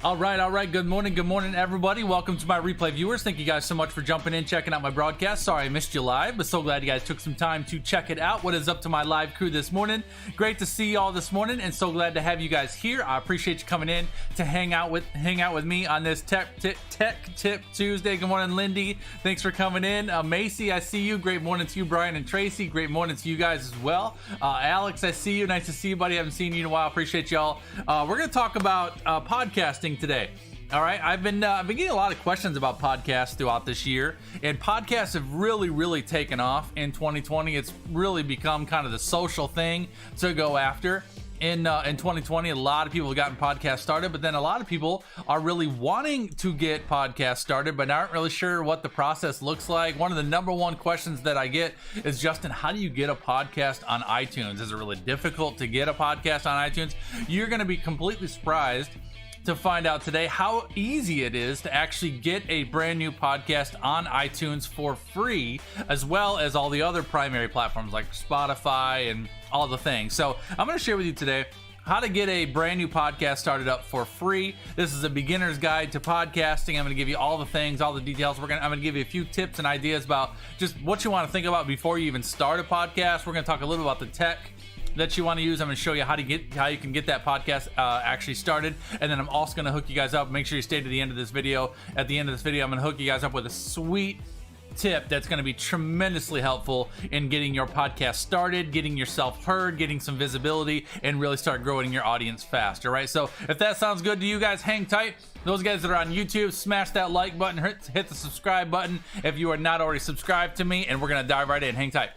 All right. Good morning, everybody. Welcome to my replay viewers. Thank you guys so much for jumping in, checking out my broadcast. Sorry I missed you live, but so glad you guys took some time to check it out. What is up to my live crew this morning? Great to see you all this morning, and so glad to have you guys here. I appreciate you coming in to hang out with me on this Tech Tip Tuesday. Good morning, Lindy. Thanks for coming in. Macy, I see you. Great morning to you, Brian and Tracy. Great morning to you guys as well. Alex, I see you. Nice to see you, buddy. Haven't seen you in a while. Appreciate y'all. We're gonna talk about podcasting today. All right, I've been getting a lot of questions about podcasts throughout this year, and podcasts have really taken off in 2020. It's really become kind of the social thing to go after. In 2020, a lot of people have gotten podcasts started, but then a lot of people are really wanting to get podcasts started, but aren't really sure what the process looks like. One of the number one questions that I get is, Justin, how do you get a podcast on iTunes? Is it really difficult to get a podcast on iTunes? You're going to be completely surprised to find out today how easy it is to actually get a brand new podcast on iTunes for free, as well as all the other primary platforms like Spotify and all the things. So I'm going to share with you today how to get a brand new podcast started up for free. This is a beginner's guide to podcasting. I'm going to give you all the things, all the details. I'm going to give you a few tips and ideas about just what you want to think about before you even start a podcast. We're going to talk a little about the tech that you want to use. I'm going to show you how you can get that podcast actually started, and then I'm also going to hook you guys up. Make sure you stay to the end of this video. At the end of this video, I'm going to hook you guys up with a sweet tip that's going to be tremendously helpful in getting your podcast started, getting yourself heard, getting some visibility, and really start growing your audience fast. All right, so if that sounds good to you guys, hang tight. Those guys that are on YouTube, smash that like button, hit the subscribe button if you are not already subscribed to me, and we're going to dive right in. Hang tight.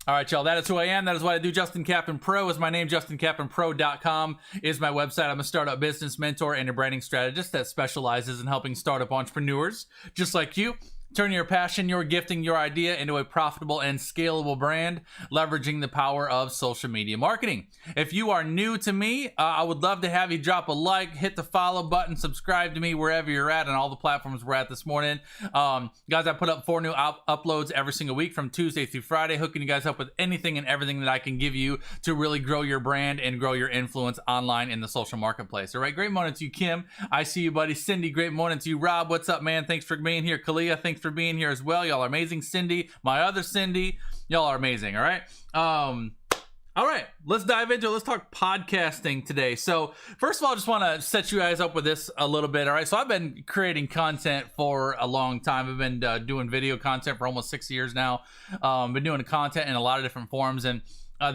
All right, y'all, that is who I am. That is what I do. Justin Kaplan Pro is my name. JustinKaplanPro.com is my website. I'm a startup business mentor and a branding strategist that specializes in helping startup entrepreneurs just like you turn your passion, your gifting, your idea into a profitable and scalable brand, leveraging the power of social media marketing. If you are new to me, I would love to have you drop a like, hit the follow button, subscribe to me wherever you're at on all the platforms we're at this morning. Guys, I put up 4 new uploads every single week from Tuesday through Friday, hooking you guys up with anything and everything that I can give you to really grow your brand and grow your influence online in the social marketplace. All right, great morning to you, Kim. I see you, buddy. Cindy, great morning to you. Rob, what's up, man? Thanks for being here. Kalia, thanks for being here as well. Y'all are amazing. Cindy, my other Cindy, y'all are amazing. All right. All right, let's dive into it. Let's talk podcasting today. So first of all, I just want to set you guys up with this a little bit. All right, so I've been creating content for a long time. I've been doing video content for almost 6 years now. Been doing content in a lot of different forms, and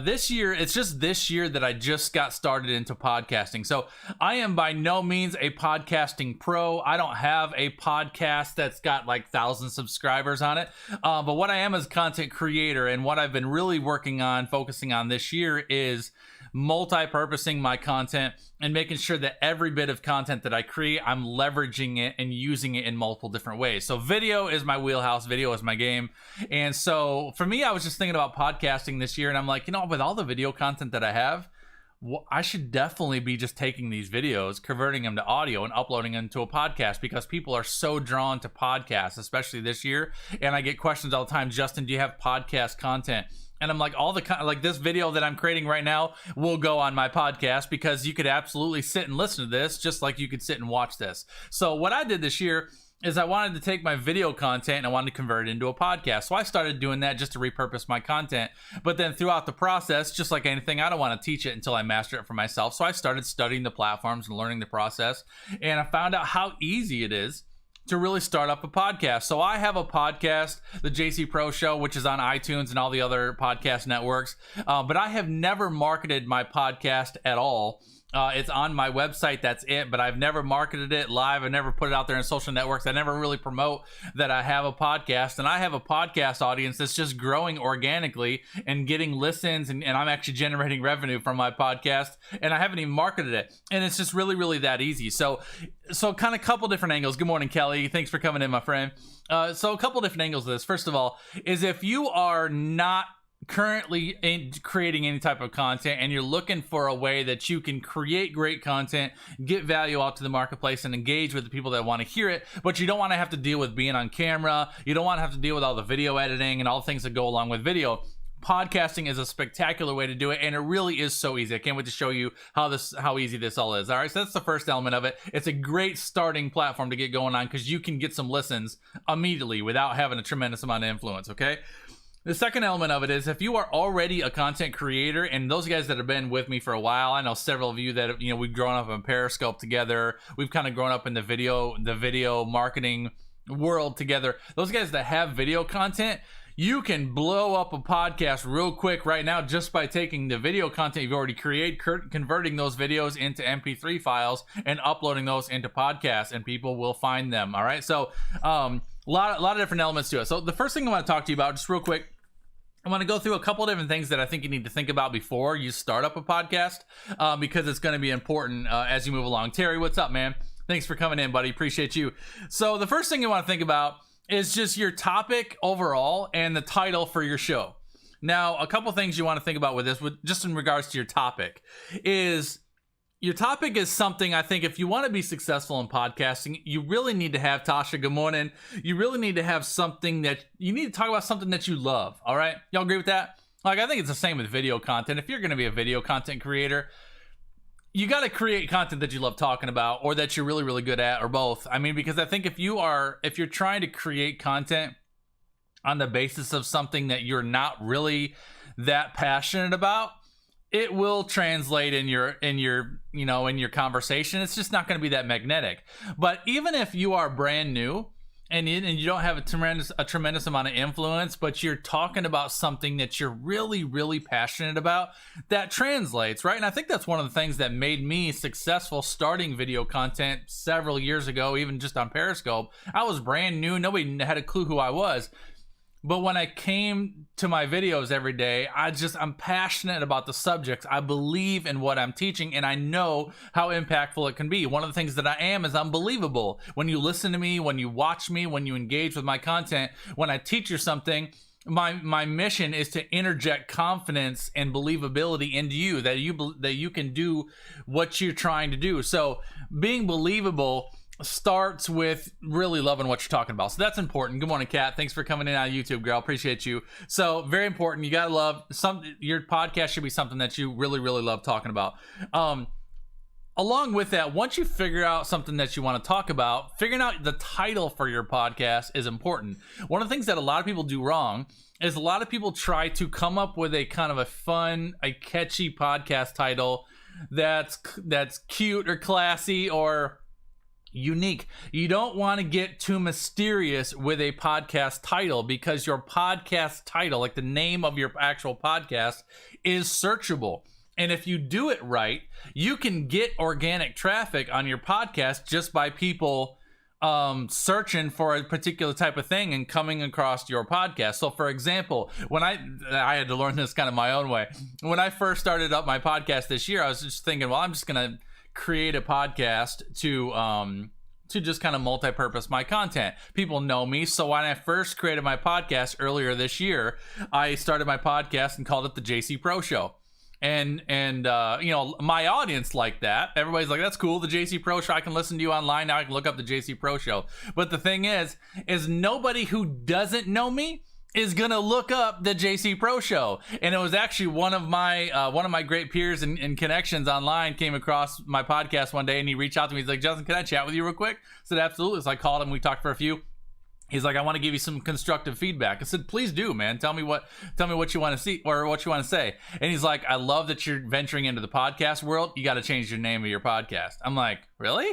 this year, it's just this year that I just got started into podcasting. So I am by no means a podcasting pro. I don't have a podcast that's got like 1,000 subscribers on it. But what I am is a content creator, and what I've been really working on, focusing on this year is multi-purposing my content and making sure that every bit of content that I create, I'm leveraging it and using it in multiple different ways. So video is my wheelhouse, video is my game. And so for me, I was just thinking about podcasting this year, and I'm like, with all the video content that I have, I should definitely be just taking these videos, converting them to audio and uploading them to a podcast, because people are so drawn to podcasts, especially this year. And I get questions all the time, Justin, do you have podcast content? And I'm like, like this video that I'm creating right now will go on my podcast, because you could absolutely sit and listen to this just like you could sit and watch this. So what I did this year is I wanted to take my video content and I wanted to convert it into a podcast. So I started doing that just to repurpose my content. But then throughout the process, just like anything, I don't want to teach it until I master it for myself. So I started studying the platforms and learning the process. And I found out how easy it is to really start up a podcast. So I have a podcast, the JC Pro Show, which is on iTunes and all the other podcast networks. But I have never marketed my podcast at all. It's on my website, that's it, but I've never marketed it live. I never put it out there in social networks. I never really promote that I have a podcast, and I have a podcast audience that's just growing organically and getting listens, and I'm actually generating revenue from my podcast, and I haven't even marketed it, and it's just really that easy. So kind of a couple different angles. Good morning, Kelly. Thanks for coming in, my friend. So a couple different angles of this. First of all, is if you are not currently creating any type of content and you're looking for a way that you can create great content, get value out to the marketplace and engage with the people that want to hear it, but you don't want to have to deal with being on camera, you don't want to have to deal with all the video editing and all the things that go along with video, podcasting is a spectacular way to do it, and it really is so easy. I can't wait to show you how easy this all is. All right, so that's the first element of it. It's a great starting platform to get going on because you can get some listens immediately without having a tremendous amount of influence, okay? The second element of it is if you are already a content creator, and those guys that have been with me for a while, I know several of you that, you know, we've grown up on Periscope together. We've kind of grown up in the video marketing world together. Those guys that have video content, you can blow up a podcast real quick right now just by taking the video content you've already created, converting those videos into MP3 files and uploading those into podcasts, and people will find them. All right, so a lot of different elements to it. So the first thing I want to talk to you about, just real quick, I want to go through a couple of different things that I think you need to think about before you start up a podcast, because it's going to be important as you move along. Terry, what's up, man? Thanks for coming in, buddy. Appreciate you. So the first thing you want to think about is just your topic overall and the title for your show. Now, a couple things you want to think about with this, just in regards to your topic, is your topic is something I think if you want to be successful in podcasting, you really need to have, Tasha, good morning. You really need to have something that you need to talk about, something that you love. All right. Y'all agree with that? Like, I think it's the same with video content. If you're going to be a video content creator, you got to create content that you love talking about or that you're really, really good at, or both. I mean, because I think if you're trying to create content on the basis of something that you're not really that passionate about, it will translate in your conversation. It's just not going to be that magnetic. But even if you are brand new and you don't have a tremendous amount of influence, but you're talking about something that you're really, really passionate about, that translates, right? And I think that's one of the things that made me successful starting video content several years ago, even just on Periscope. I was brand new. Nobody had a clue who I was. But when I came to my videos every day, I'm passionate about the subjects. I believe in what I'm teaching, and I know how impactful it can be. One of the things that I am is I'm believable. When you listen to me, when you watch me, when you engage with my content, when I teach you something, my mission is to interject confidence and believability into you, that you can do what you're trying to do. So being believable starts with really loving what you're talking about. So that's important. Good morning, Kat. Thanks for coming in on YouTube, girl. Appreciate you. So very important. You got to love your podcast should be something that you really, really love talking about. Along with that, once you figure out something that you want to talk about, figuring out the title for your podcast is important. One of the things that a lot of people do wrong is a lot of people try to come up with a kind of a fun, a catchy podcast title that's cute or classy or unique. You don't want to get too mysterious with a podcast title, because your podcast title, like the name of your actual podcast, is searchable. And if you do it right, you can get organic traffic on your podcast just by people searching for a particular type of thing and coming across your podcast. So for example, when I had to learn this kind of my own way. When I first started up my podcast this year, I was just thinking, well, I'm just going to create a podcast to just kind of multi-purpose my content. People know me. So when I first created my podcast earlier this year, I started my podcast and called it the JC Pro Show. And my audience liked that. Everybody's like, that's cool, the JC Pro Show. I can listen to you online now. I can look up the JC Pro Show. But the thing is nobody who doesn't know me is gonna look up the JC Pro Show. And it was actually one of my great peers and connections online came across my podcast one day, and he reached out to me. He's like, Justin, can I chat with you real quick? I said, absolutely. So I called him, we talked for a few. He's like, I want to give you some constructive feedback. I said, please do, man. Tell me what you want to see or what you want to say. And he's like, I love that you're venturing into the podcast world. You got to change your name of your podcast. I'm like, really?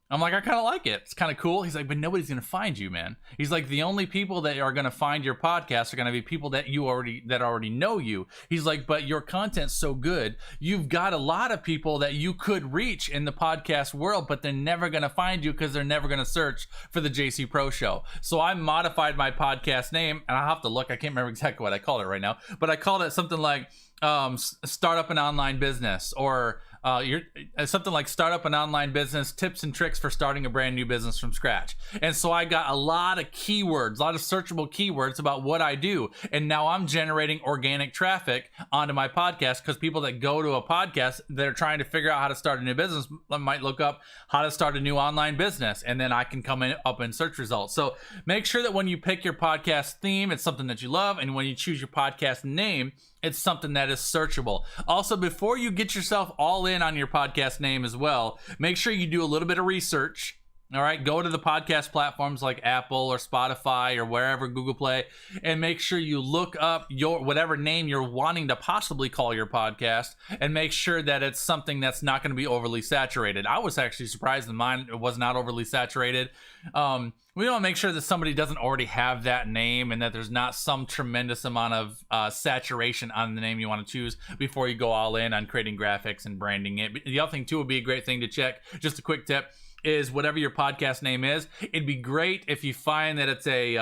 I'm like, I kind of like it. It's kind of cool. He's like, but nobody's going to find you, man. He's like, the only people that are going to find your podcast are going to be people that already know you. He's like, but your content's so good. You've got a lot of people that you could reach in the podcast world, but they're never going to find you because they're never going to search for the JC Pro Show. So I modified my podcast name, and I'll have to look. I can't remember exactly what I called it right now, but I called it something like Start Up an Online Business, or you're something like startup an online business, tips and tricks for starting a brand new business from scratch. And so I got a lot of keywords, a lot of searchable keywords about what I do. And now I'm generating organic traffic onto my podcast, because people that go to a podcast, they're trying to figure out how to start a new business, might look up how to start a new online business, and then I can come up in search results. So make sure that when you pick your podcast theme, it's something that you love, and when you choose your podcast name, it's something that is searchable. Also, before you get yourself all in on your podcast name as well, make sure you do a little bit of research. All right, go to the podcast platforms like Apple or Spotify or wherever, Google Play, and make sure you look up your whatever name you're wanting to possibly call your podcast, and make sure that it's something that's not going to be overly saturated. I was actually surprised that mine was not overly saturated. We want to make sure that somebody doesn't already have that name, and that there's not some tremendous amount of saturation on the name you want to choose before you go all in on creating graphics and branding it. The other thing too would be a great thing to check, just a quick tip, is whatever your podcast name is, it'd be great if you find that it's a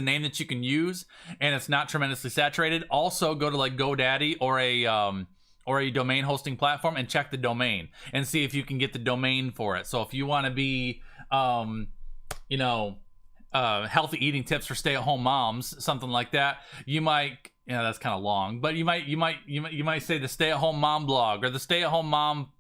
name that you can use and it's not tremendously saturated. Also, go to like GoDaddy or a domain hosting platform and check the domain and see if you can get the domain for it. So if you want to be healthy eating tips for stay-at-home moms, something like that, you might, that's kind of long, but you might say the stay-at-home mom blog or the stay-at-home mom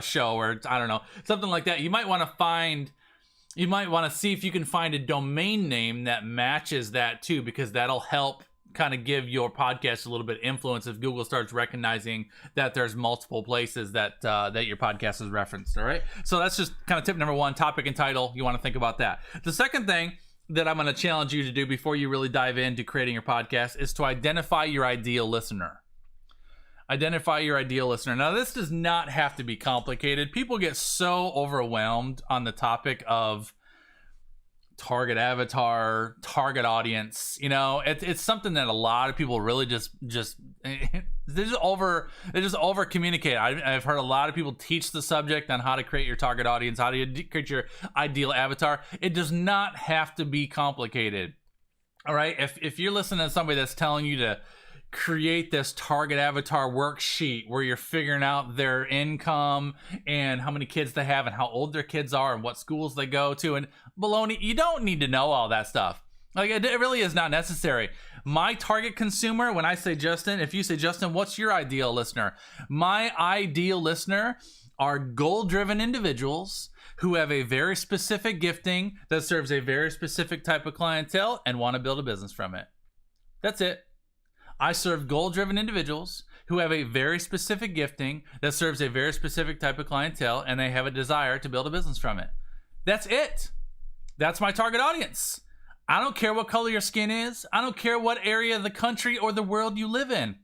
show, or I don't know, something like that. You might want to see if you can find a domain name that matches that too, because that'll help kind of give your podcast a little bit of influence if Google starts recognizing that there's multiple places that your podcast is referenced. All right, so that's just kind of tip number one: topic and title. You want to think about that. The second thing that I'm going to challenge you to do before you really dive into creating your podcast is to identify your ideal listener. Identify your ideal listener. Now, this does not have to be complicated. People get so overwhelmed on the topic of target avatar, target audience. It's something that a lot of people really just they just over communicate. I've heard a lot of people teach the subject on how to create your target audience, how to create your ideal avatar. It does not have to be complicated. All right, if you're listening to somebody that's telling you to create this target avatar worksheet where you're figuring out their income and how many kids they have and how old their kids are and what schools they go to and baloney, you don't need to know all that stuff. Like, it really is not necessary. My target consumer, when I say Justin, if you say, Justin, what's your ideal listener? My ideal listener are goal-driven individuals who have a very specific gifting that serves a very specific type of clientele and want to build a business from it. That's it. I serve goal-driven individuals who have a very specific gifting that serves a very specific type of clientele, and they have a desire to build a business from it. That's it. That's my target audience. I don't care what color your skin is. I don't care what area of the country or the world you live in.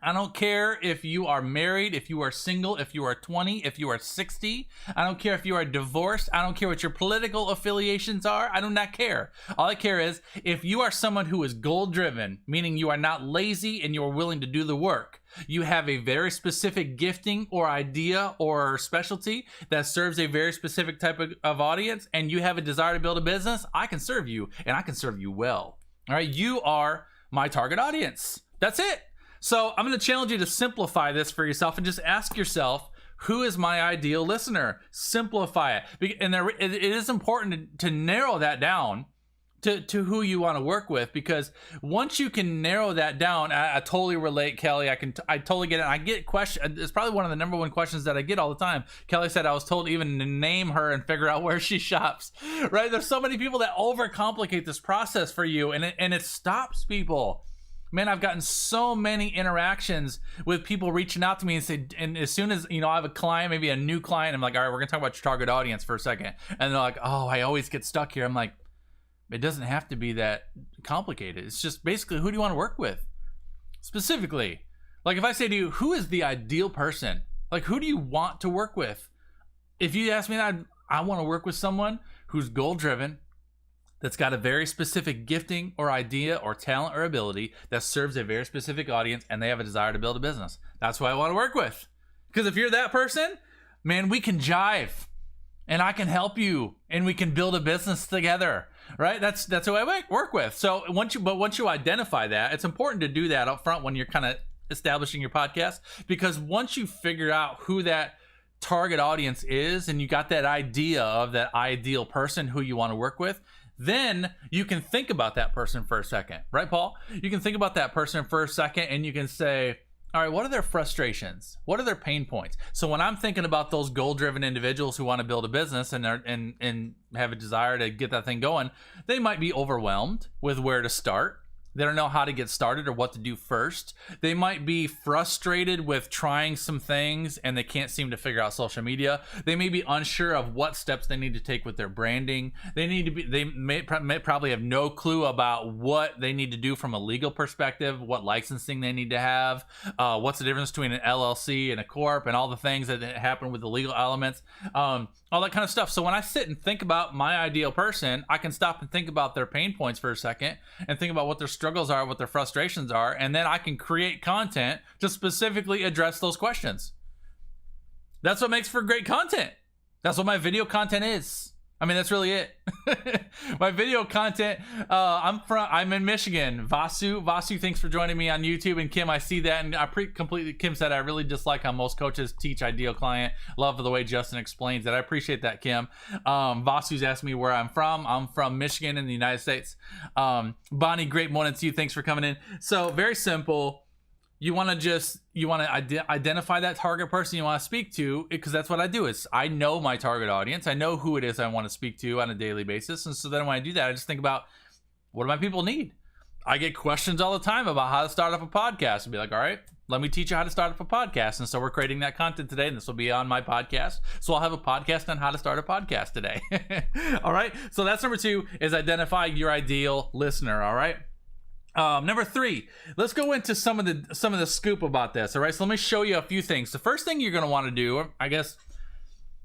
I don't care if you are married, if you are single, if you are 20, if you are 60. I don't care if you are divorced. I don't care what your political affiliations are. I do not care. All I care is if you are someone who is goal-driven, meaning you are not lazy and you are willing to do the work. You have a very specific gifting or idea or specialty that serves a very specific type of audience, and you have a desire to build a business. I can serve you, and I can serve you well. All right, you are my target audience. That's it. So I'm going to challenge you to simplify this for yourself and just ask yourself, who is my ideal listener? Simplify it. And it is important to narrow that down to who you want to work with, because once you can narrow that down, I totally relate, Kelly. I totally get it. I get questions. It's probably one of the number one questions that I get all the time. Kelly said I was told even to name her and figure out where she shops, right? There's so many people that overcomplicate this process for you, and it stops people. Man, I've gotten so many interactions with people reaching out to me and as soon as, I have a client, maybe a new client, I'm like, all right, we're going to talk about your target audience for a second. And they're like, oh, I always get stuck here. I'm like, it doesn't have to be that complicated. It's just basically, who do you want to work with? Specifically, like if I say to you, who is the ideal person? Like, who do you want to work with? If you ask me that, I want to work with someone who's goal-driven, that's got a very specific gifting or idea or talent or ability that serves a very specific audience, and they have a desire to build a business. That's who I want to work with. Because if you're that person, man, we can jive, and I can help you, and we can build a business together, right? That's who I work with. So once you identify that, it's important to do that up front when you're kind of establishing your podcast, because once you figure out who that target audience is and you got that idea of that ideal person who you want to work with, then you can think about that person for a second, right, Paul? You can think about that person for a second and you can say, all right, what are their frustrations? What are their pain points? So when I'm thinking about those goal-driven individuals who want to build a business and have a desire to get that thing going, they might be overwhelmed with where to start. They don't know how to get started or what to do first. They might be frustrated with trying some things and they can't seem to figure out social media. They may be unsure of what steps they need to take with their branding. They may probably have no clue about what they need to do from a legal perspective, what licensing they need to have, what's the difference between an LLC and a corp, and all the things that happen with the legal elements, all that kind of stuff. So when I sit and think about my ideal person, I can stop and think about their pain points for a second and think about what their struggles are, what their frustrations are, and then I can create content to specifically address those questions. That's what makes for great content. That's what my video content is. I mean, that's really it. My video content, I'm in Michigan. Vasu, thanks for joining me on YouTube. And Kim, I see that, and Kim said, I really dislike how most coaches teach ideal client. Love the way Justin explains it. I appreciate that, Kim. Vasu's asked me where I'm from. I'm from Michigan in the United States. Bonnie, great morning to you. Thanks for coming in. So very simple. You want to identify that target person you want to speak to, because that's what I do. Is I know my target audience. I know who it is I want to speak to on a daily basis. And so then when I do that, I just think about, what do my people need? I get questions all the time about how to start up a podcast, and be like, all right, let me teach you how to start up a podcast. And so we're creating that content today, and this will be on my podcast. So I'll have a podcast on how to start a podcast today. All right. So that's number 2, is identify your ideal listener. All right. Number 3, let's go into some of the scoop about this. All right, so let me show you a few things. The first thing you're going to want to do, I guess,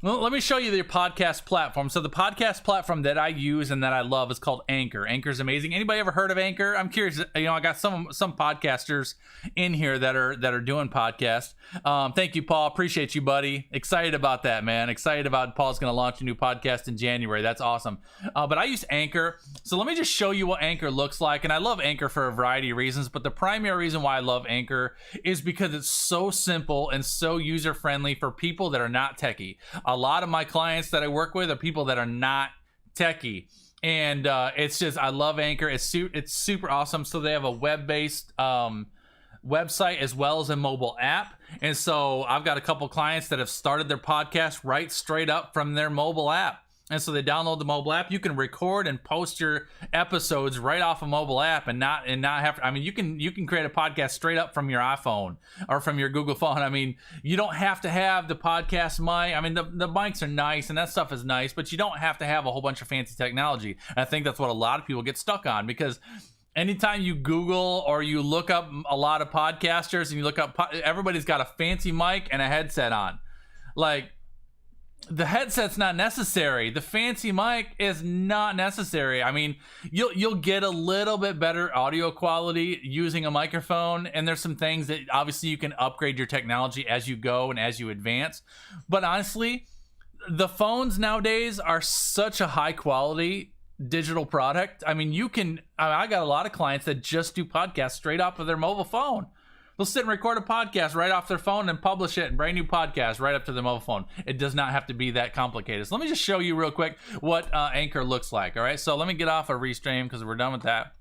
well, let me show you the podcast platform. So the podcast platform that I use and that I love is called Anchor. Anchor is amazing. Anybody ever heard of Anchor? I'm curious. You know, I got some podcasters in here that are doing podcasts. Thank you, Paul. Appreciate you, buddy. Excited about that, man. Excited about Paul's going to launch a new podcast in January. That's awesome. But I use Anchor. So let me just show you what Anchor looks like. And I love Anchor for a variety of reasons, but the primary reason why I love Anchor is because it's so simple and so user-friendly for people that are not techie. A lot of my clients that I work with are people that are not techie, and it's just, I love Anchor. It's super awesome. So they have a web-based website as well as a mobile app, and so I've got a couple clients that have started their podcast right straight up from their mobile app. And so they download the mobile app. You can record and post your episodes right off a mobile app, and not have to, I mean, you can create a podcast straight up from your iPhone or from your Google phone. I mean, you don't have to have the podcast mic. I mean, the mics are nice and that stuff is nice, but you don't have to have a whole bunch of fancy technology. And I think that's what a lot of people get stuck on, because anytime you Google or you look up a lot of podcasters and you look up, everybody's got a fancy mic and a headset on. Like, the headset's not necessary. The fancy mic is not necessary. I mean, you'll get a little bit better audio quality using a microphone, and there's some things that obviously you can upgrade your technology as you go and as you advance. But honestly, the phones nowadays are such a high quality digital product. I mean, I got a lot of clients that just do podcasts straight off of their mobile phone. They'll sit and record a podcast right off their phone and publish it, and brand new podcast right up to their mobile phone. It does not have to be that complicated. So let me just show you real quick what Anchor looks like. All right, so let me get off of RESTREAM because we're done with that.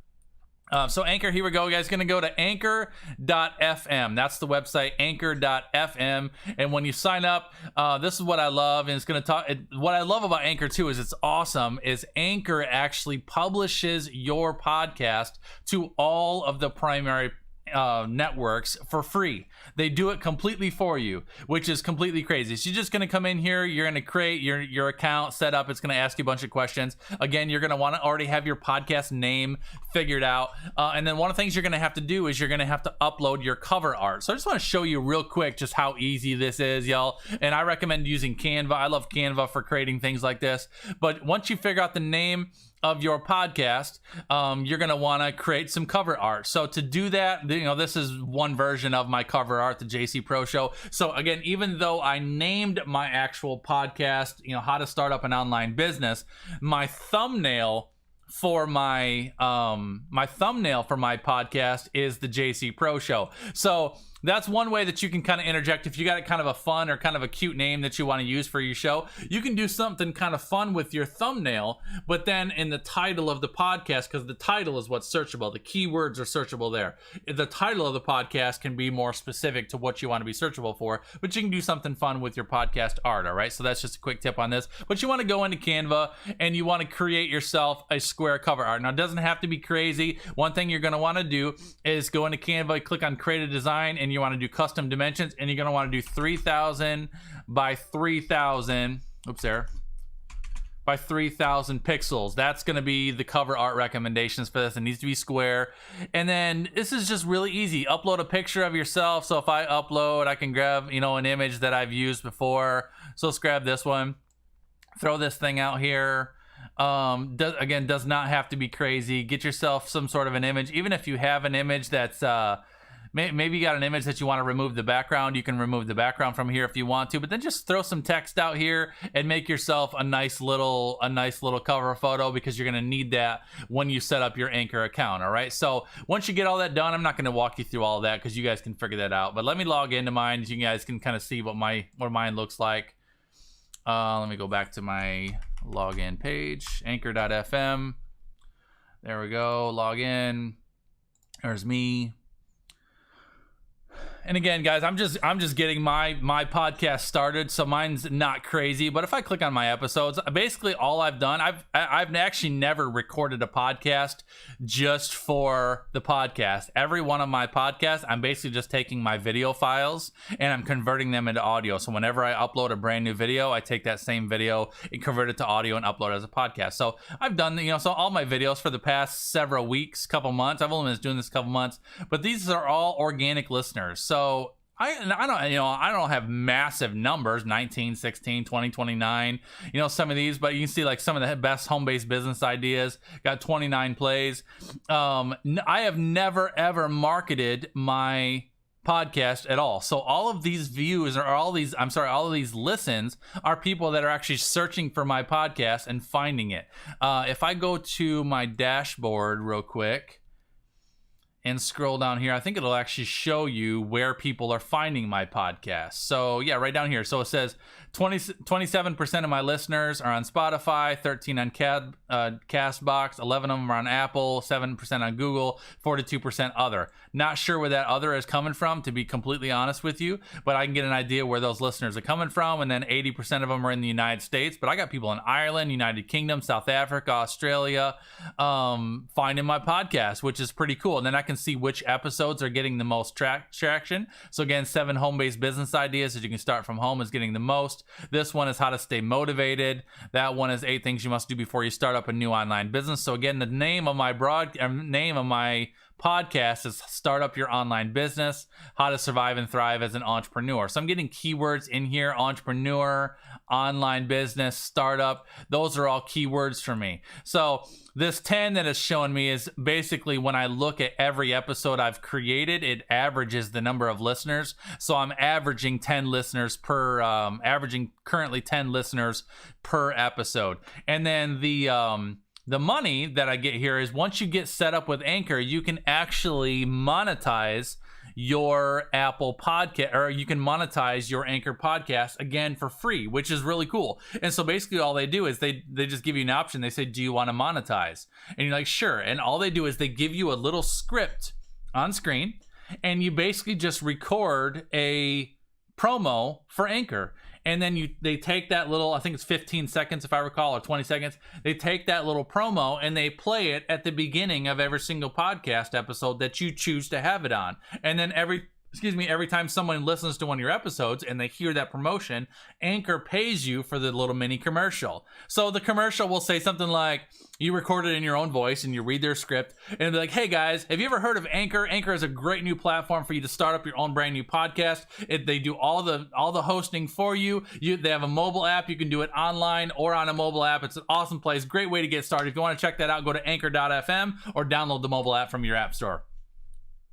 So Anchor, here we go, guys. Going to go to anchor.fm. That's the website, anchor.fm. And when you sign up, this is what I love. And it's going to talk. What I love about Anchor too is it's awesome. Is Anchor actually publishes your podcast to all of the primary networks for free. They do it completely for you, which is completely crazy. So you're just going to come in here, you're going to create your account set up. It's going to ask you a bunch of questions. Again, you're going to want to already have your podcast name figured out. And then one of the things you're going to have to do is you're going to have to upload your cover art. So I just want to show you real quick just how easy this is, y'all. And I recommend using Canva. I love Canva for creating things like this. But once you figure out the name of your podcast, you're going to want to create some cover art. So to do that, you know, this is one version of my cover art, the JC Pro Show. So again, even though I named my actual podcast, you know, how to start up an online business, my thumbnail for my podcast is the JC Pro Show. So that's one way that you can kind of interject. If you got kind of a fun or kind of a cute name that you want to use for your show, you can do something kind of fun with your thumbnail, but then in the title of the podcast, because the title is what's searchable, the keywords are searchable there. The title of the podcast can be more specific to what you want to be searchable for, but you can do something fun with your podcast art. All right, so that's just a quick tip on this. But you want to go into Canva and you want to create yourself a square cover art. Now, it doesn't have to be crazy. One thing you're going to want to do is go into Canva, click on create a design, and you want to do custom dimensions, and you're going to want to do 3000 by 3000 by 3000 pixels. That's going to be the cover art recommendations for this. It needs to be square. And then this is just really easy. Upload a picture of yourself. So if I upload, I can grab, you know, an image that I've used before. So let's grab this one, throw this thing out here. Again, does not have to be crazy. Get yourself some sort of an image. Even if you have an image that's maybe you got an image that you want to remove the background, you can remove the background from here if you want to, but then just throw some text out here and make yourself a nice little cover photo, because you're going to need that when you set up your Anchor account. All right, so once you get all that done, I'm not going to walk you through all of that because you guys can figure that out, but let me log into mine so you guys can kind of see what mine looks like. Let me go back to my login page, anchor.fm. There we go, log in. There's me. And again, guys, I'm just getting my podcast started, so mine's not crazy. But if I click on my episodes, basically all I've done, I've actually never recorded a podcast just for the podcast. Every one of my podcasts, I'm basically just taking my video files and I'm converting them into audio. So whenever I upload a brand new video, I take that same video and convert it to audio and upload it as a podcast. So I've done, you know, so all my videos for the past several weeks, couple months, I've only been doing this a couple months, but these are all organic listeners. So I don't have massive numbers, 19, 16, 20, 29, you know, some of these, but you can see like some of the best home-based business ideas got 29 plays. I have never ever marketed my podcast at all. So all of these views or all of these listens are people that are actually searching for my podcast and finding it. If I go to my dashboard real quick and scroll down here, I think it'll actually show you where people are finding my podcast. So yeah, right down here. So it says 27% of my listeners are on Spotify, 13 on Castbox, 11 of them are on Apple, 7% on Google, 42% other. Not sure where that other is coming from, to be completely honest with you, but I can get an idea where those listeners are coming from. And then 80% of them are in the United States, but I got people in Ireland, United Kingdom, South Africa, Australia, finding my podcast, which is pretty cool. And then I can see which episodes are getting the most traction. So again, 7 home-based business ideas that you can start from home is getting the most. This one is how to stay motivated. That one is 8 things you must do before you start up a new online business. So again, the name of my podcast is Start Up Your Online Business, How to Survive and Thrive as an Entrepreneur. So I'm getting keywords in here: entrepreneur, online business, startup. Those are all keywords for me. So this 10 that it's showing me is basically when I look at every episode I've created, it averages the number of listeners. So I'm averaging 10 listeners per, currently 10 listeners per episode. And then the money that I get here is once you get set up with Anchor, you can actually monetize your Apple podcast, or you can monetize your Anchor podcast again for free, which is really cool. And so basically all they do is they just give you an option. They say, do you want to monetize? And you're like, sure. And all they do is they give you a little script on screen, and you basically just record a promo for Anchor. And then they take that little, I think it's 15 seconds if I recall, or 20 seconds. They take that little promo and they play it at the beginning of every single podcast episode that you choose to have it on. And then every time someone listens to one of your episodes and they hear that promotion, Anchor pays you for the little mini commercial. So the commercial will say something like, you record it in your own voice and you read their script, and it'll be like, hey guys, have you ever heard of Anchor? Anchor is a great new platform for you to start up your own brand new podcast. They do all the hosting for you. They have a mobile app. You can do it online or on a mobile app. It's an awesome place. Great way to get started. If you want to check that out, go to anchor.fm or download the mobile app from your app store.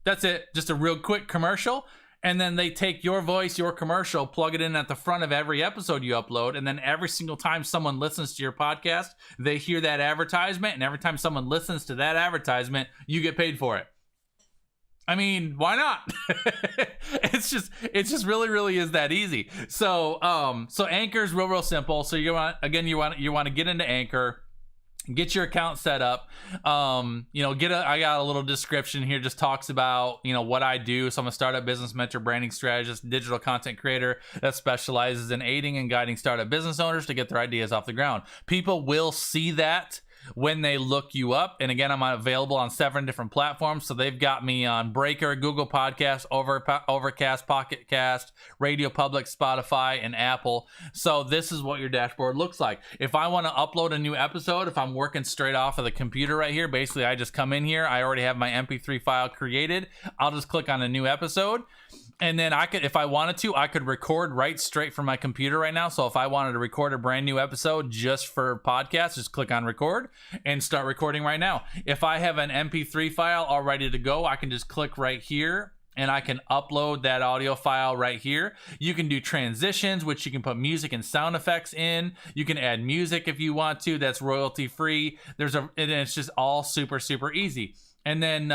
That's it. Just a real quick commercial. And then they take your voice, your commercial, plug it in at the front of every episode you upload. And then every single time someone listens to your podcast, they hear that advertisement. And every time someone listens to that advertisement, you get paid for it. I mean, why not? It just really is that easy. So Anchor is real simple. So you want to get into Anchor, get your account set up. I got a little description here, just talks about, what I do. So I'm a startup business mentor, branding strategist, digital content creator that specializes in aiding and guiding startup business owners to get their ideas off the ground. People will see that when they look you up. And again, I'm available on 7 different platforms. So they've got me on Breaker, Google Podcasts, Overcast, Pocket Cast, Radio Public, Spotify, and Apple. So this is what your dashboard looks like. If I want to upload a new episode, if I'm working straight off of the computer right here, basically I just come in here. I already have my MP3 file created. I'll just click on a new episode. And then I could, if I wanted to, I could record right straight from my computer right now. So if I wanted to record a brand new episode just for podcasts, just click on record and start recording right now. If I have an MP3 file all ready to go, I can just click right here and I can upload that audio file right here. You can do transitions, which you can put music and sound effects in. You can add music if you want to. That's royalty free. And it's just all super easy. And then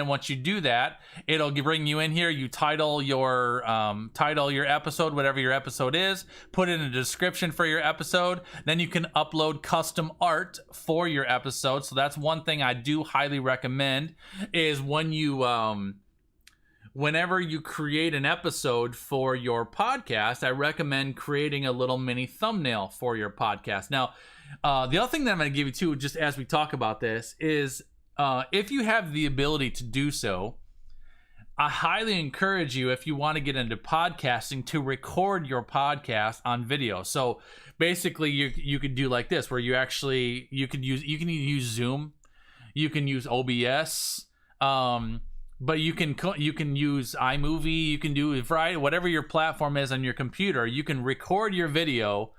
once you do that, it'll bring you in here. You title your episode, whatever your episode is. Put in a description for your episode. Then you can upload custom art for your episode. So that's one thing I do highly recommend is whenever you create an episode for your podcast, I recommend creating a little mini thumbnail for your podcast. Now, the other thing that I'm going to give you too, just as we talk about this, is if you have the ability to do so, I highly encourage you, if you want to get into podcasting, to record your podcast on video. So basically you could do like this, where you can use Zoom, you can use OBS, but you can use iMovie, you can do variety, whatever your platform is on your computer. You can record your video.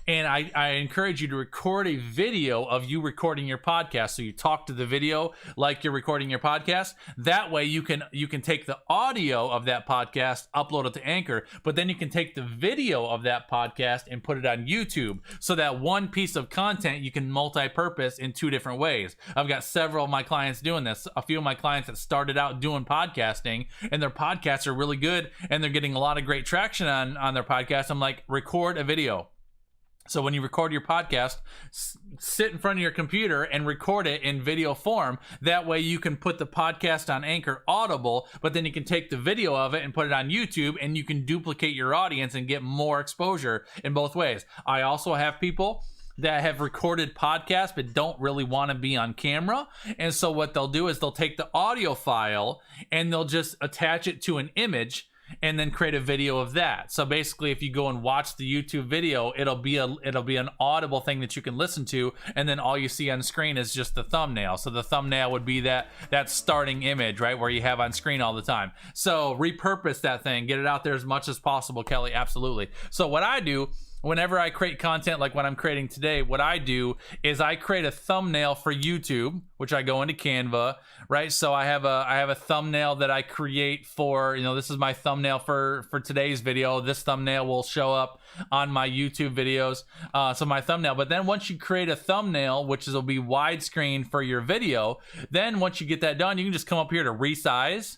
And I encourage you to record a video of you recording your podcast. So you talk to the video like you're recording your podcast. That way you can take the audio of that podcast, upload it to Anchor, but then you can take the video of that podcast and put it on YouTube. So that one piece of content you can multi-purpose in 2 different ways. I've got several of my clients doing this. A few of my clients that started out doing podcasting, and their podcasts are really good and they're getting a lot of great traction on their podcast. I'm like, record a video. So when you record your podcast, sit in front of your computer and record it in video form. That way you can put the podcast on Anchor Audible, but then you can take the video of it and put it on YouTube, and you can duplicate your audience and get more exposure in both ways. I also have people that have recorded podcasts but don't really want to be on camera. And so what they'll do is they'll take the audio file and they'll just attach it to an image and then create a video of that. So basically, if you go and watch the YouTube video, it'll be an audible thing that you can listen to, and then all you see on screen is just the thumbnail. So the thumbnail would be that starting image, right, where you have on screen all the time. So repurpose that thing, get it out there as much as possible, Kelly. Absolutely. So what I do, whenever I create content like what I'm creating today, what I do is I create a thumbnail for YouTube, which I go into Canva, right? So I have a thumbnail that I create for, this is my thumbnail for today's video. This thumbnail will show up on my YouTube videos. So my thumbnail, but then once you create a thumbnail, which will be widescreen for your video, then once you get that done, you can just come up here to resize.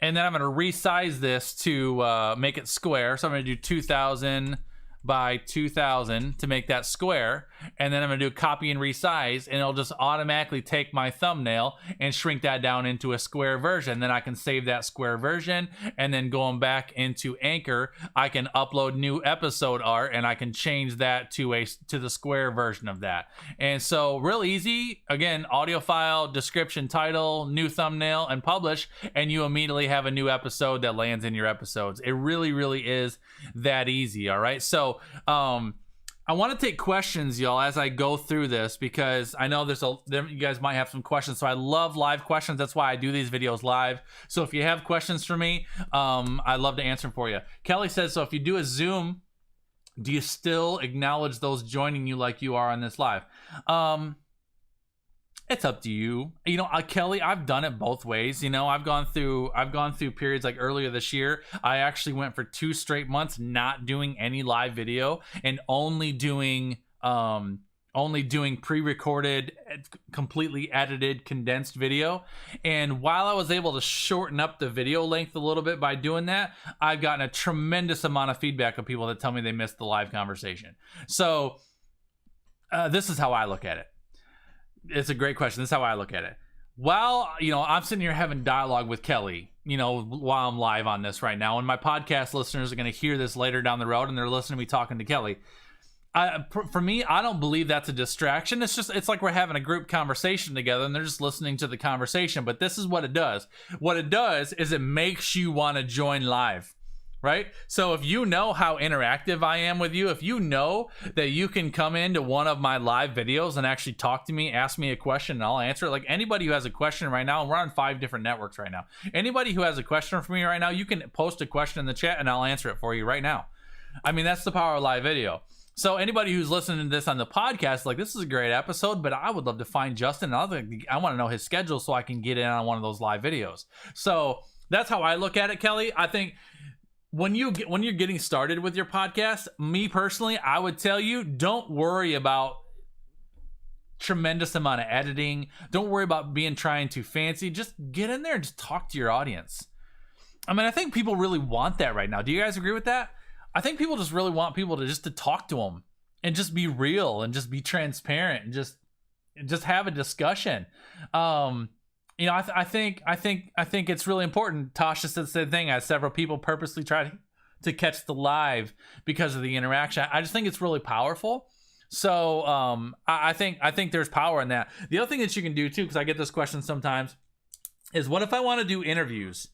And then I'm going to resize this to make it square. So I'm going to do 2000 by 2000 to make that square, and then I'm gonna do copy and resize, and it'll just automatically take my thumbnail and shrink that down into a square version. Then I can save that square version, and then going back into Anchor, I can upload new episode art and I can change that to the square version of that. And so real easy, again, audio file, description, title, new thumbnail, and publish, and you immediately have a new episode that lands in your episodes. It really is that easy. All right, so I want to take questions, y'all, as I go through this, because I know you guys might have some questions. So I love live questions. That's why I do these videos live. So if you have questions for me, I'd love to answer them for you. Kelly says, so if you do a Zoom, do you still acknowledge those joining you like you are on this live? It's up to you. Kelly, I've done it both ways. I've gone through periods like earlier this year. I actually went for 2 straight months not doing any live video and only doing only doing pre-recorded, completely edited, condensed video. And while I was able to shorten up the video length a little bit by doing that, I've gotten a tremendous amount of feedback of people that tell me they missed the live conversation. So this is how I look at it. It's a great question. This is how I look at it. While, I'm sitting here having dialogue with Kelly, while I'm live on this right now, and my podcast listeners are going to hear this later down the road, and they're listening to me talking to Kelly. For me, I don't believe that's a distraction. It's like we're having a group conversation together, and they're just listening to the conversation. But this is what it does. What it does is it makes you want to join live. Right? So if you know how interactive I am with you, if you know that you can come into one of my live videos and actually talk to me, ask me a question, and I'll answer it. Like anybody who has a question right now, and we're on 5 different networks right now. Anybody who has a question for me right now, you can post a question in the chat and I'll answer it for you right now. I mean, that's the power of live video. So anybody who's listening to this on the podcast, like, this is a great episode, but I would love to find Justin. I want to know his schedule so I can get in on one of those live videos. So that's how I look at it, Kelly. I think when you're getting started with your podcast, me personally, I would tell you, don't worry about tremendous amount of editing. Don't worry about trying too fancy. Just get in there and just talk to your audience. I mean, I think people really want that right now. Do you guys agree with that? I think people just really want people to talk to them and just be real and just be transparent and just have a discussion. I think it's really important. Tasha said the same thing. As several people purposely try to catch the live because of the interaction. I just think it's really powerful. So I think there's power in that. The other thing that you can do too, because I get this question sometimes, is what if I want to do interviews?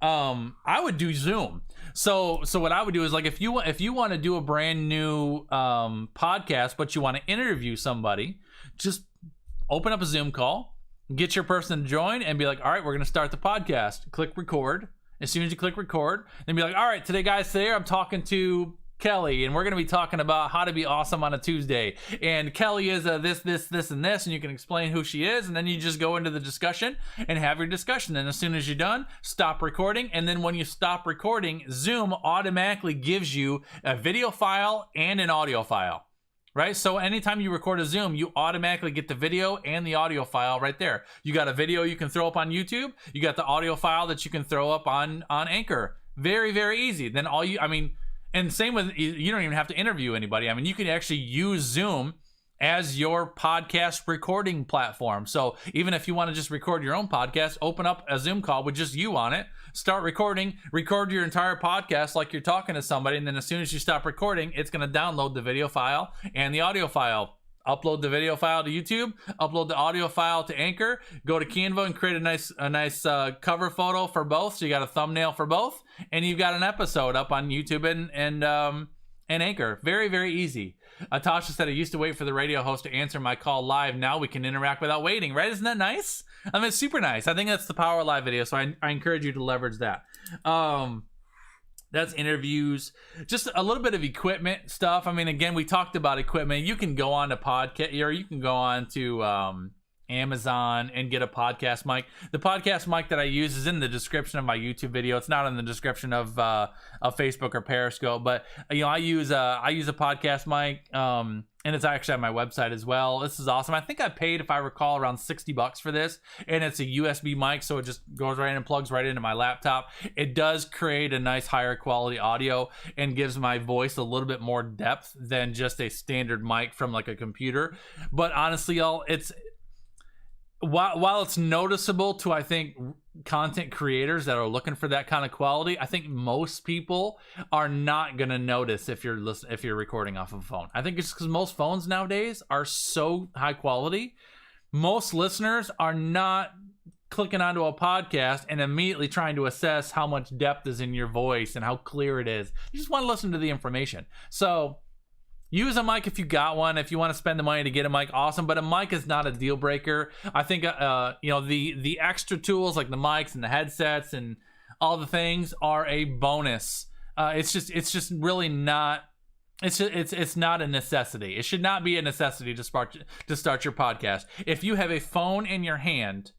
I would do Zoom. So what I would do is, like, if you want to do a brand new podcast, but you want to interview somebody, just open up a Zoom call. Get your person to join and be like, all right, we're going to start the podcast. Click record. As soon as you click record, then be like, all right, today I'm talking to Kelly, and we're going to be talking about how to be awesome on a Tuesday. And Kelly is this, and this, and you can explain who she is, and then you just go into the discussion and have your discussion. And as soon as you're done, stop recording. And then when you stop recording, Zoom automatically gives you a video file and an audio file. Right? So anytime you record a Zoom, you automatically get the video and the audio file right there. You got a video you can throw up on YouTube. You got the audio file that you can throw up on Anchor. Very, very easy. Then and same with, you don't even have to interview anybody. I mean, you can actually use Zoom as your podcast recording platform. So even if you want to just record your own podcast, open up a Zoom call with just you on it, start recording, record your entire podcast like you're talking to somebody, and then as soon as you stop recording, it's going to download the video file and the audio file. Upload the video file to YouTube, upload the audio file to Anchor, go to Canva and create a nice cover photo for both. So you got a thumbnail for both, and you've got an episode up on YouTube and Anchor. Very, very easy. Tasha said, I used to wait for the radio host to answer my call live. Now we can interact without waiting, right? Isn't that nice? I mean, it's super nice. I think that's the power of live video, so I encourage you to leverage that. That's interviews, just a little bit of equipment stuff. I mean, again, we talked about equipment. You can go on to podcast, or you can go on to Amazon and get a podcast mic. The podcast mic that I use is in the description of my YouTube video. It's not in the description of Facebook or Periscope, but I use a podcast mic, and it's actually on my website as well. This is awesome. I think I paid, if I recall, around $60 for this, and it's a USB mic, so it just goes right in and plugs right into my laptop. It does create a nice higher quality audio and gives my voice a little bit more depth than just a standard mic from like a computer. But honestly, y'all, while it's noticeable to, I think, content creators that are looking for that kind of quality, I think most people are not going to notice if you're recording off of a phone. I think it's because most phones nowadays are so high quality. Most listeners are not clicking onto a podcast and immediately trying to assess how much depth is in your voice and how clear it is. You just want to listen to the information. So use a mic if you got one. If you want to spend the money to get a mic, awesome. But a mic is not a deal breaker. I think the extra tools like the mics and the headsets and all the things are a bonus. It's just really not. It's not a necessity. It should not be a necessity to start your podcast. If you have a phone in your hand,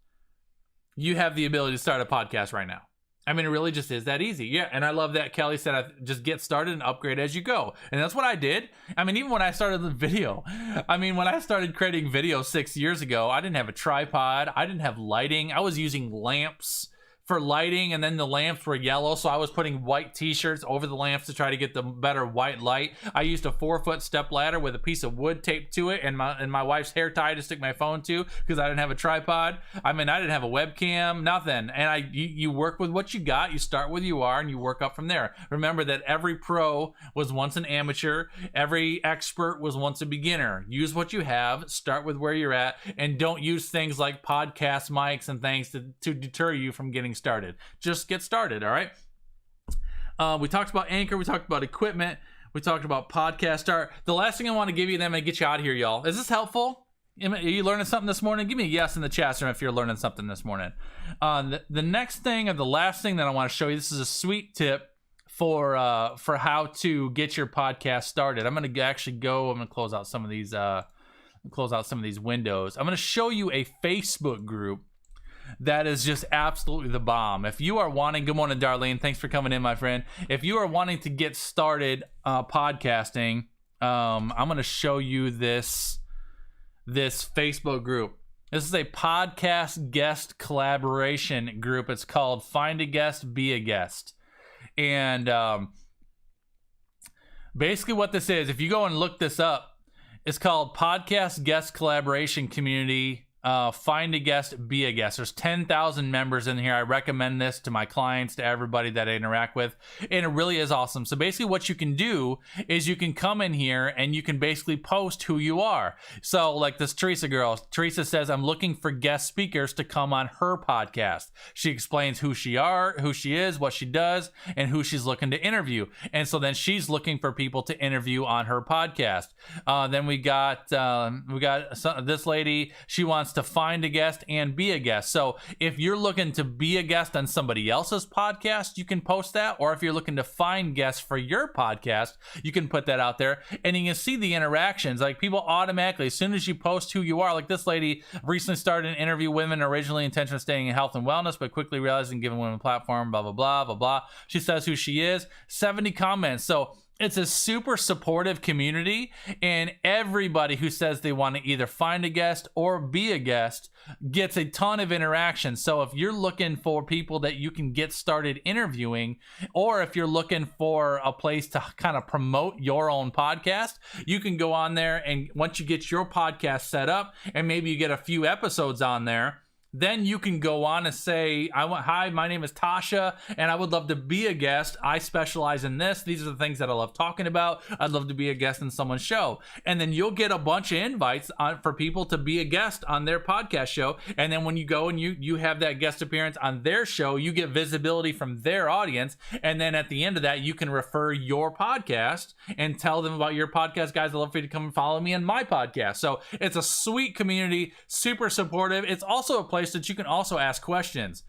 you have the ability to start a podcast right now. I mean, it really just is that easy. Yeah, and I love that Kelly said, just get started and upgrade as you go. And that's what I did. I mean, even when I started the video, I mean, when I started creating videos 6 years ago, I didn't have a tripod. I didn't have lighting. I was using lamps for lighting, and then the lamps were yellow, so I was putting white t-shirts over the lamps to try to get the better white light. I used a 4-foot step ladder with a piece of wood taped to it and my wife's hair tie to stick my phone to, because I didn't have a tripod. I mean, I didn't have a webcam, nothing. And you work with what you got. You start where you are and you work up from there. Remember that every pro was once an amateur, every expert was once a beginner. Use what you have, start with where you're at, and don't use things like podcast mics and things to deter you from getting started. Just get started. All right. We talked about Anchor. We talked about equipment. We talked about podcast start. The last thing I want to give you, then I'm gonna get you out of here, y'all. Is this helpful? Are you learning something this morning? Give me a yes in the chat room if you're learning something this morning. The next thing, or the last thing that I want to show you, this is a sweet tip for how to get your podcast started. I'm gonna actually go. I'm gonna close out some of these windows. I'm gonna show you a Facebook group that is just absolutely the bomb. If you are wanting, good morning, Darlene. Thanks for coming in, my friend. If you are wanting to get started podcasting, I'm going to show you this Facebook group. This is a podcast guest collaboration group. It's called Find a Guest, Be a Guest. And basically what this is, if you go and look this up, it's called Podcast Guest Collaboration Community. Find a guest, be a guest. There's 10,000 members in here. I recommend this to my clients, to everybody that I interact with, and it really is awesome. So basically what you can do is you can come in here and you can basically post who you are. So like this Teresa girl, Teresa says, I'm looking for guest speakers to come on her podcast. She explains who she is, what she does, and who she's looking to interview. And so then she's looking for people to interview on her podcast. Then we got this lady, she wants to find a guest and be a guest. So if you're looking to be a guest on somebody else's podcast, you can post that. Or if you're looking to find guests for your podcast, you can put that out there. And you can see the interactions. Like people automatically, as soon as you post who you are, like this lady recently started an interview with women originally intention of staying in health and wellness, but quickly realizing giving women a platform, blah, blah, blah, blah, blah. She says who she is, 70 comments. So it's a super supportive community, and everybody who says they want to either find a guest or be a guest gets a ton of interaction. So if you're looking for people that you can get started interviewing, or if you're looking for a place to kind of promote your own podcast, you can go on there, and once you get your podcast set up and maybe you get a few episodes on there, then you can go on and say, hi, my name is Tasha, and I would love to be a guest. I specialize in this. These are the things that I love talking about. I'd love to be a guest in someone's show. And then you'll get a bunch of invites for people to be a guest on their podcast show. And then when you go and you have that guest appearance on their show, you get visibility from their audience. And then at the end of that, you can refer your podcast and tell them about your podcast. Guys, I'd love for you to come and follow me on my podcast. So it's a sweet community, super supportive. It's also a place that you can also ask questions,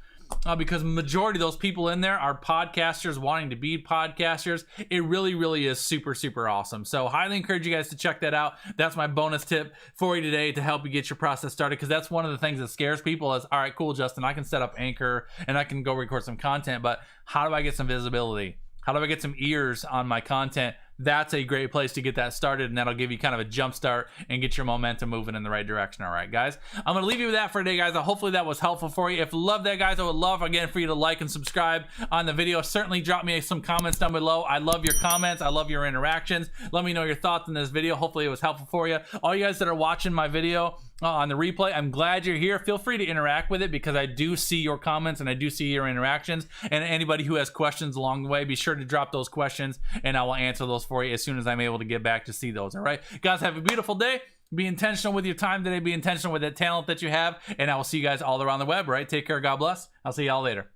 because majority of those people in there are podcasters wanting to be podcasters. It really is super awesome. So highly encourage you guys to check that out. That's my bonus tip for you today to help you get your process started, because that's one of the things that scares people is, all right, cool, Justin, I can set up Anchor and I can go record some content, but how do I get some visibility? How do I get some ears on my content? That's a great place to get that started, and that'll give you kind of a jump start and get your momentum moving in the right direction. All right, guys, I'm gonna leave you with that for today, guys. Hopefully that was helpful for you. If you love that, guys, I would love again for you to like and subscribe on the video. Certainly drop me some comments down below. I love your comments. I love your interactions. Let me know your thoughts on this video. Hopefully it was helpful for you. All you guys that are watching my video on the replay, I'm glad you're here. Feel free to interact with it, because I do see your comments and I do see your interactions. And anybody who has questions along the way, be sure to drop those questions and I will answer those for you as soon as I'm able to get back to see those. All right, guys, have a beautiful day. Be intentional with your time today. Be intentional with that talent that you have, and I will see you guys all around the web. All right, take care. God bless. I'll see y'all later.